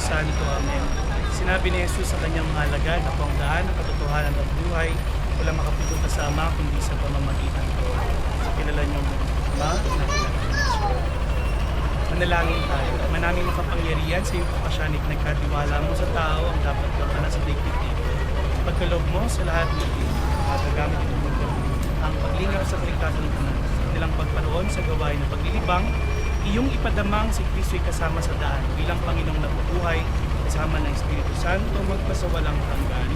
Santo. Amen. Sinabi ni Jesus sa kanyang mga alagad na kung ang daan, ang katotohanan at buhay, walang makapupunta sa Ama kundi sa pamamagitan ko. Kilala niyo mo, Ama, na manalangin tayo. Manaming makapangyarihan sa iyong kapasyanig nagkatiwala mo sa tao ang dapat gampanan sa daigdig dito. Pagkaloob mo sa lahat ng ito, magagamit ito mo ang paglingaw sa kaligtasan ng tanan, nilang pagparoon sa gawain ng paglilibang, iyong ipadamang si Kristo'y kasama sa daan bilang Panginoong nabubuhay, kasama ng Espiritu Santo, magpasawalang hanggan.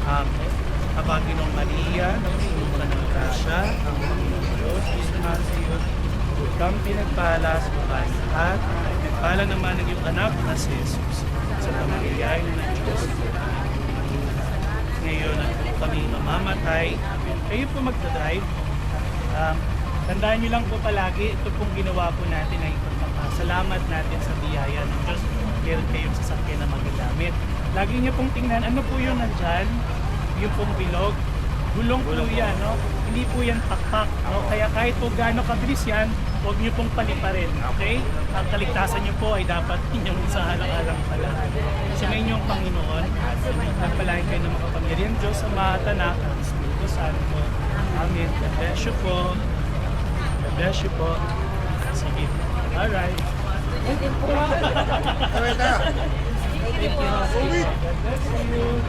Amen. Abagin ng Maria, ng pinumulan ng grasya, ang Panginoong Diyos, isamahan sa iyo, kang pinagpala sa babae lahat, nagpala naman ng iyong anak na si Jesus, sa pamilyain ng Diyos. Ngayon, at kami mamamatay, kayo po magdadrive. Tandaan nyo lang po palagi, ito pong ginawa po natin ay salamat natin sa biyaya ng Diyos. Meron kayong sasakyan na magagamit. Lagi nyo pong tingnan, ano po yung nandyan? Yung pong bilog. Gulong po yan, no? Hindi po yan pakpak, no? Kaya kahit po gaano kabilis yan, huwag nyo pong paliparin, okay? Ang kaligtasan nyo po ay dapat inyong sa alang-alang pala. Sumayin nyo ang Panginoon, nagpalain kayo ng makapangyarihan Diyos, Ama at Anak, at Espiritu Santo. Amen. God bless you po. God bless you po. Sige. Alright. Thank you po. Thank you. God bless you.